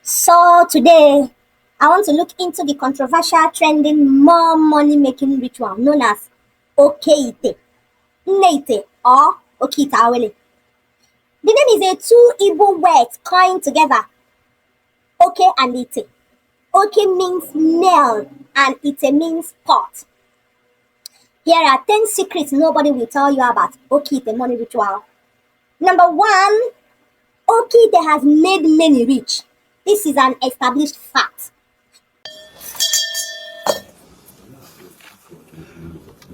So today, I want to look into the controversial, trending, more money-making ritual known as Okeite, Nneite, or Okeite Awele. The name is a two Igbo words coined together, Oke and Ite. Oke means nail and Ite means pot. Here are 10 secrets nobody will tell you about Okeite money ritual. Number 1, Okeite has made many rich. This is an established fact.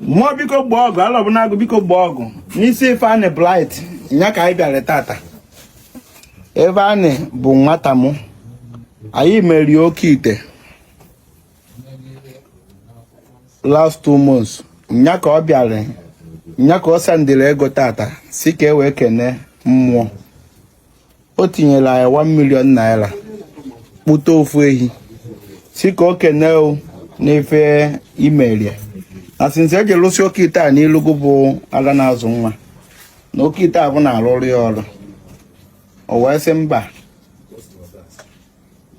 Mmụọ biko gbaa ọgụ alọbụnagụ biko gbaa ọgụ n'isi Ifeanyi Blight nya ka anyị bịara tata. Ifeanyi bụ nwata mụ, anyị meri Okeite last 2 months. Nya ka ọ bịara, nya ka ọ sendịrị ego tata si ka e wee kene mmụọ. O tinyere anyị 1 million naira kpụta ofu ehi si ka o kene o n'ife imerie. Na since eje lụsi Okeite a n'ilugu bụ ala na-azụ nwa na Okeite a bụ na-arụrụ ya ọrụ, o wee sị mba.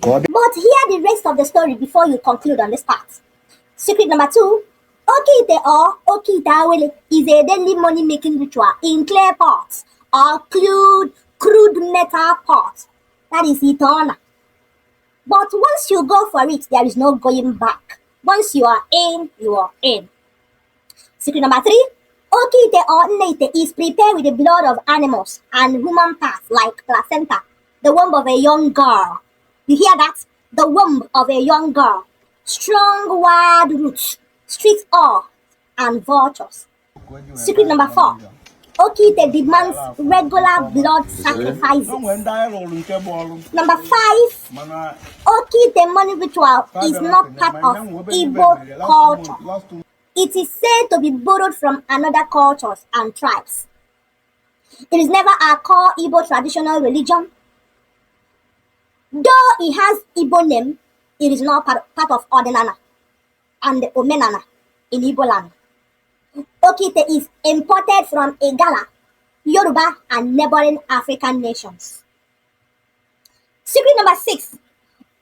But hear the rest of the story before you conclude on this part. Secret number 2, Okeite or Okeite Awele is a daily money-making ritual in clay pots or crude metal pots. That is eternal. But once you go for it, there is no going back. Once you are in, you are in. Secret number 3, Okeite or Nneite is prepared with the blood of animals and human parts like placenta, the womb of a young girl. You hear that? The womb of a young girl. Strong wild roots, street ore, and vultures. Secret number 4, Okeite demands regular blood sacrifices. Number 5, Okeite money ritual is not part of Igbo culture. It is said to be borrowed from another cultures and tribes. It is never a core Igbo traditional religion. Though it has Igbo name, it is not part of Ordinana and Omenana in Igbo land. Okeite is imported from Igala, Yoruba, and neighboring African nations. Secret number 6,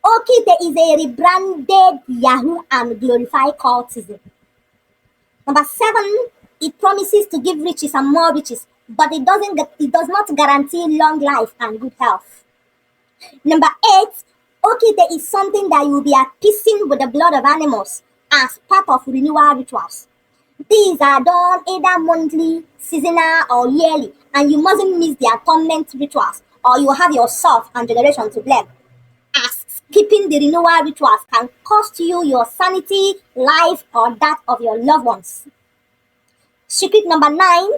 Okeite is a rebranded Yahoo and glorified cultism. Number 7, it promises to give riches and more riches, but it does not guarantee long life and good health. Number 8, Okeite is something that you will be appeasing with the blood of animals as part of renewal rituals. These are done either monthly, seasonal, or yearly, and you mustn't miss the atonement rituals, or you will have yourself and generation to blame, as skipping the renewal rituals can cost you your sanity, life, or that of your loved ones. Secret number 9,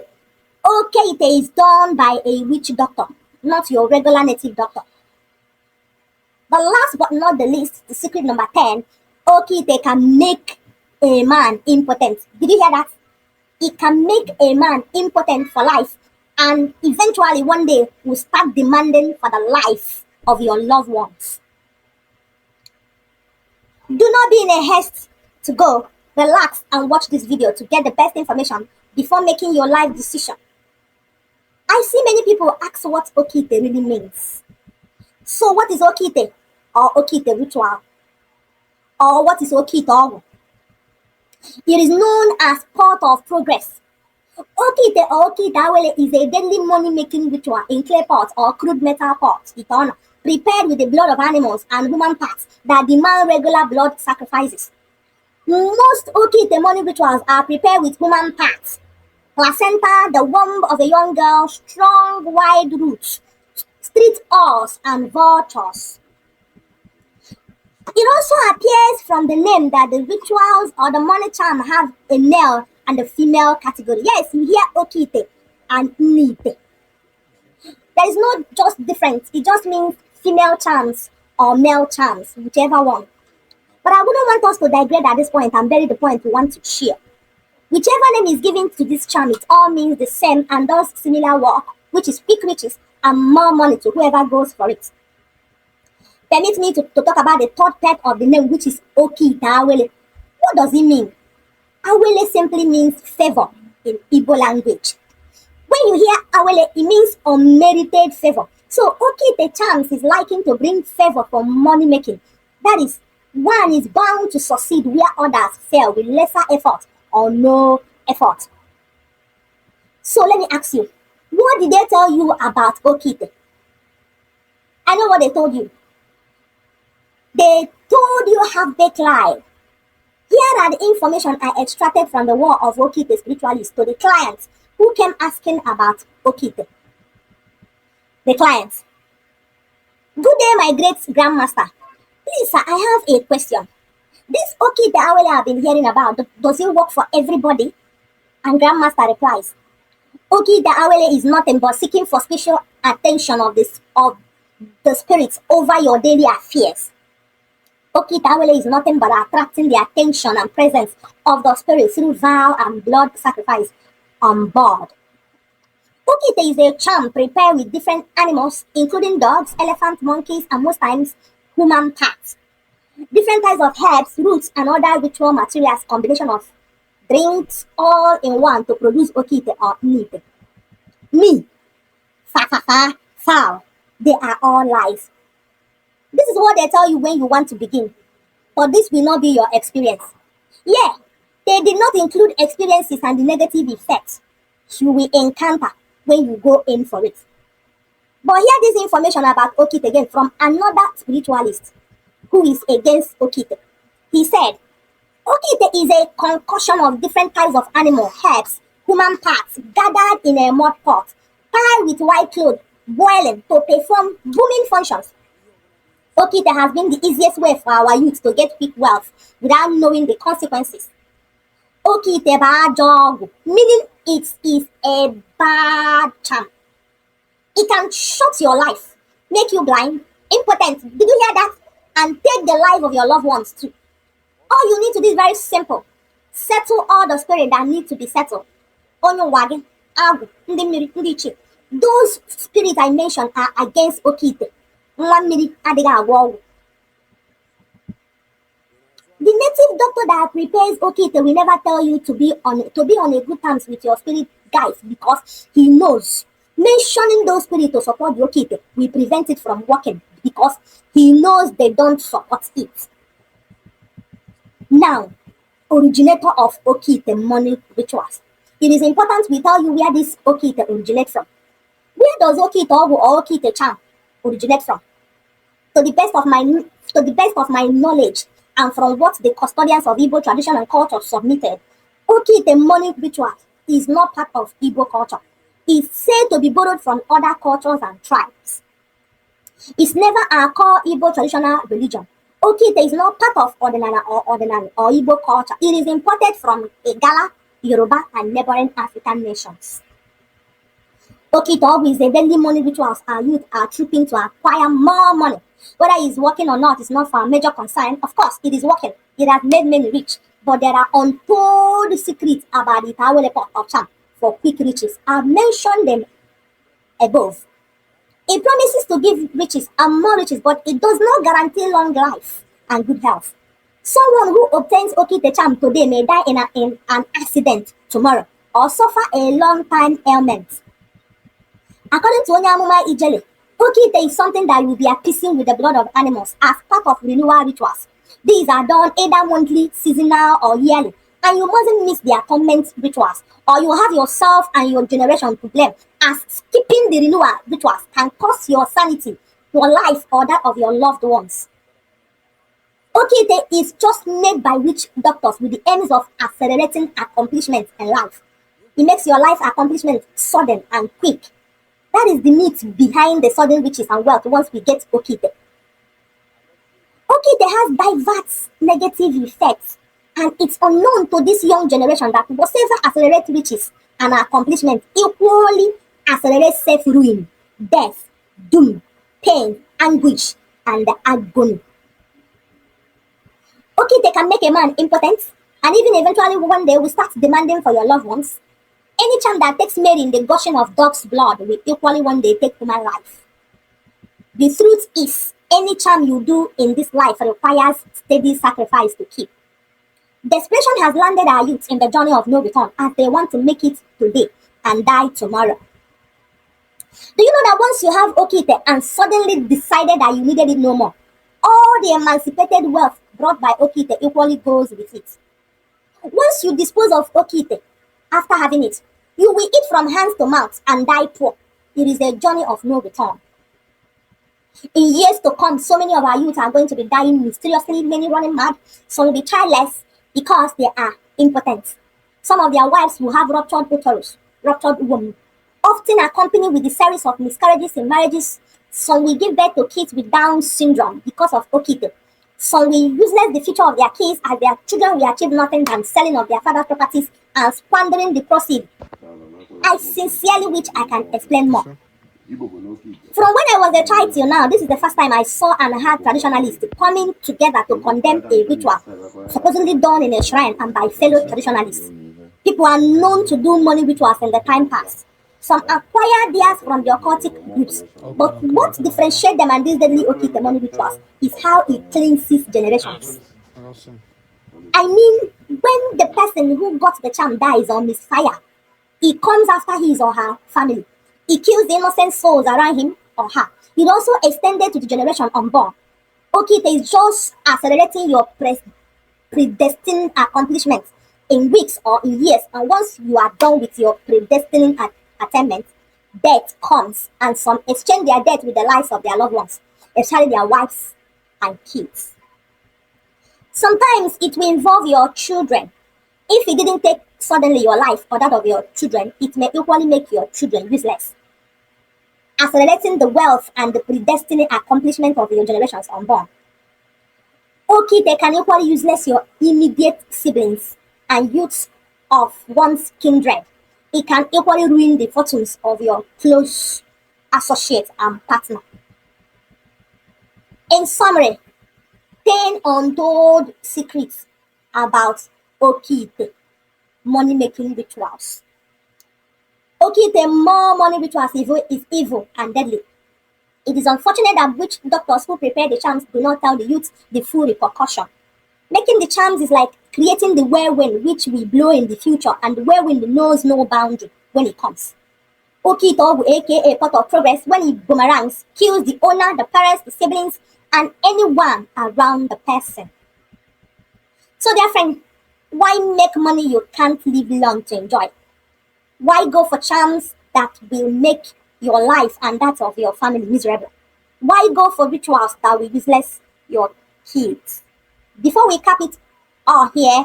Okeite is done by a witch doctor, not your regular native doctor. But last but not the least, the secret number 10, Okeite can make a man impotent. Did you hear that? It can make a man impotent for life, and eventually one day will start demanding for the life of your loved ones. Do not be in a haste to go. Relax and watch this video to get the best information before making your life decision. I see many people ask what Okeite really means. So what is Okeite or Okeite ritual? Or what is Okeite Awele? It is known as part of progress. Okeite or Okeite Awele is a daily money-making ritual in clay pots or crude metal pots, eternal, prepared with the blood of animals and human parts that demand regular blood sacrifices. Most Okeite money rituals are prepared with human parts, placenta, the womb of a young girl, strong wide roots, street ores, and vultures. It also appears from the name that the rituals or the money charm have a male and a female category. Yes, you hear Okeite and Nneite. There is no just difference. It just means female charms or male charms, whichever one. But I wouldn't want us to digress at this point and bury the point we want to share. Whichever name is given to this charm, it all means the same and does similar work, which is quick riches and more money to whoever goes for it. Permit me to talk about the third part of the name, which is Okeite Awele. What does it mean? Awele simply means favor in Igbo language. When you hear Awele, it means unmerited favor, So Okeite charms is likened to bring favor from money making. That is, one is bound to succeed where others fail with lesser effort or no effort. So let me ask you, what did they tell you about Okeite? I know what they told you. They told you half-baked lie. Here are the information I extracted from the war of Okeite spiritualists to the clients who came asking about Okeite. The clients. Good day, my great grandmaster. Please, sir, I have a question. This Okeite Awele I've been hearing about, does it work for everybody? And grandmaster replies, Okeite Awele is nothing but seeking for special attention of the spirits over your daily affairs. Okeite Awele is nothing but attracting the attention and presence of the spirits through vow and blood sacrifice on board. Okeite is a charm prepared with different animals, including dogs, elephants, monkeys, and most times human parts. Different types of herbs, roots, and other ritual materials, combination of drinks, all in one to produce Okeite or Nneite. Me, fa, foul, they are all lies. This is what they tell you when you want to begin, but this will not be your experience. Yeah, they did not include experiences and the negative effects you will encounter when you go in for it. But hear this information about Okeite again from another spiritualist who is against Okeite. He said, Okeite is a concoction of different types of animal, herbs, human parts gathered in a mud pot, tied with white cloth, boiling to perform booming functions. Okeite has been the easiest way for our youth to get quick wealth without knowing the consequences. Okeite ba jogu, meaning it is a bad charm. It can short your life, make you blind, impotent. Did you hear that? And take the life of your loved ones too. All you need to do is very simple. Settle all the spirit that need to be settled. Onyo agu, ndi mmiri, ndi chi. Those spirits I mentioned are against Okeite. Nwa mmiri adịghị agwọ ọgwụ. The native doctor that prepares Okeite will never tell you to be on a good terms with your spirit guides because he knows mentioning those spirits to support the Okeite will prevent it from working because he knows they don't support it. Now, originator of Okeite money rituals. It is important we tell you where this Okeite originates from. Where does Okeite or Okeite charm originate from? To the best of my knowledge, and from what the custodians of Igbo tradition and culture submitted, Okeite money ritual is not part of Igbo culture. It's said to be borrowed from other cultures and tribes. It's never our core Igbo traditional religion. Okeite is not part of ordinary or Igbo culture. It is imported from Igala, Yoruba, and neighboring African nations. Okeite is a daily money rituals our youth are trooping to acquire more money. Whether it's working or not is not for a major concern. Of course, it is working. It has made many rich. But there are untold secrets about the Awele pot of charm for quick riches. I've mentioned them above. It promises to give riches and more riches, but it does not guarantee long life and good health. Someone who obtains Okeite charm today may die in an accident tomorrow or suffer a long-time ailment. According to Onyamuma Ijele, Okeite is something that will be appeasing with the blood of animals as part of renewal rituals. These are done either monthly, seasonal, or yearly, and you mustn't miss the atonement rituals, or you have yourself and your generation to blame, as skipping the renewal rituals can cost your sanity, your life, or that of your loved ones. Okeite is just made by witch doctors with the aims of accelerating accomplishment in life. It makes your life accomplishment sudden and quick. That is the myth behind the sudden riches and wealth once we get Okeite. Okeite has diverse negative effects, and it's unknown to this young generation that whatever accelerates riches and accomplishment equally accelerates self-ruin, death, doom, pain, anguish, and agony. Okeite can make a man impotent, and even eventually one day will start demanding for your loved ones. Any charm that takes merit in the gushing of dog's blood will equally one day take human life. The truth is, any charm you do in this life requires steady sacrifice to keep. Desperation has landed our youth in the journey of no return as they want to make it today and die tomorrow. Do you know that once you have Okeite and suddenly decided that you needed it no more, all the emancipated wealth brought by Okeite equally goes with it? Once you dispose of Okeite after having it, you will eat from hands to mouth and die poor. It is a journey of no return. In years to come, so many of our youth are going to be dying mysteriously, many running mad. Some will be childless because they are impotent. Some of their wives will have ruptured uterus, ruptured womb, often accompanied with the series of miscarriages in marriages. Some will give birth to kids with Down syndrome because of Okeite. Some will useless the future of their kids as their children will achieve nothing than selling of their father's properties and squandering the proceeds. I sincerely wish I can explain more. From when I was a child till now, this is the first time I saw and heard traditionalists coming together to condemn a ritual supposedly done in a shrine and by fellow traditionalists. People are known to do money rituals in the time past. Some acquire theirs from the occultic groups. But what differentiates them and these deadly Okeite money rituals is how it cleanses generations. I mean, when the person who got the charm dies or misfire, it comes after his or her family. It kills the innocent souls around him or her. It also extended to the generation unborn. Okeite is just accelerating your predestined accomplishments in weeks or in years. And once you are done with your predestined attainment, death comes, and some exchange their death with the lives of their loved ones, especially their wives and kids. Sometimes it will involve your children. If it didn't take suddenly your life or that of your children, it may equally make your children useless, accelerating the wealth and the predestined accomplishment of your generations unborn. Okeite can equally useless your immediate siblings and youths of one's kindred. It can equally ruin the fortunes of your close associate and partner. In summary, 10 untold secrets about Okeite money-making rituals. Okeite more money rituals is evil and deadly. It is unfortunate that witch doctors who prepare the charms do not tell the youth the full repercussion. Making the charms is like creating the whirlwind which will blow in the future, and the whirlwind knows no boundary when it comes. Okeite Awele, aka pot of progress, when it boomerangs, kills the owner, the parents, the siblings, and anyone around the person. So dear friend, why make money you can't live long to enjoy? Why go for charms that will make your life and that of your family miserable? Why go for rituals that will useless your kids? Before we cap it all here,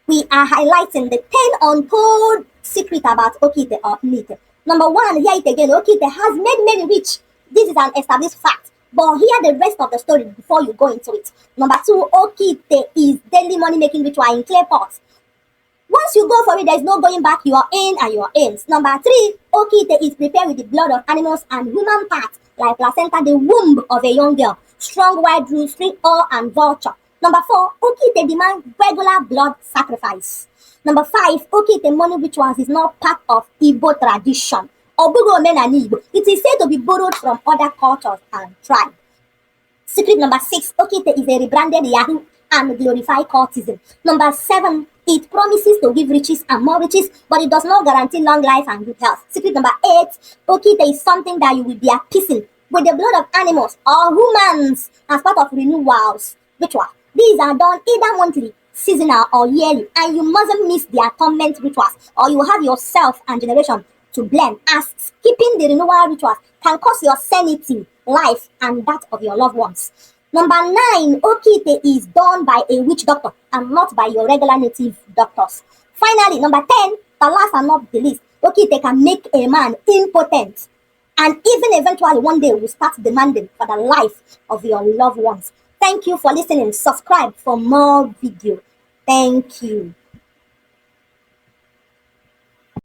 we are highlighting the 10 untold secrets about Okeite or Nneite. Number 1, hear it again, Okeite has made many rich. This is an established fact. But hear the rest of the story before you go into it. Number 2, Okeite is daily money-making ritual in clear pots. Once you go for it, there is no going back. You are in and you are in. Number 3, Okeite is prepared with the blood of animals and human parts like placenta, the womb of a young girl, strong white root, string oil, and vulture. Number 4, Okeite demands regular blood sacrifice. Number 5, Okeite money rituals is not part of Igbo tradition. It is said to be borrowed from other cultures and tribes. Secret number 6, Okeite is a rebranded Yahoo and glorified cultism. Number 7, it promises to give riches and more riches, but it does not guarantee long life and good health. Secret number 8, Okeite is something that you will be appeasing with the blood of animals or humans as part of renewals ritual. These are done either monthly, seasonal, or yearly, and you mustn't miss the atonement rituals, or you will have yourself and generation to blame, as skipping the renewal rituals can cost your sanity, life, and that of your loved ones. Number 9, Okeite is done by a witch doctor and not by your regular native doctors. Finally, number 10, the last and not the least, Okeite can make a man impotent and even eventually one day will start demanding for the life of your loved ones. Thank you for listening. Subscribe for more video. Thank you.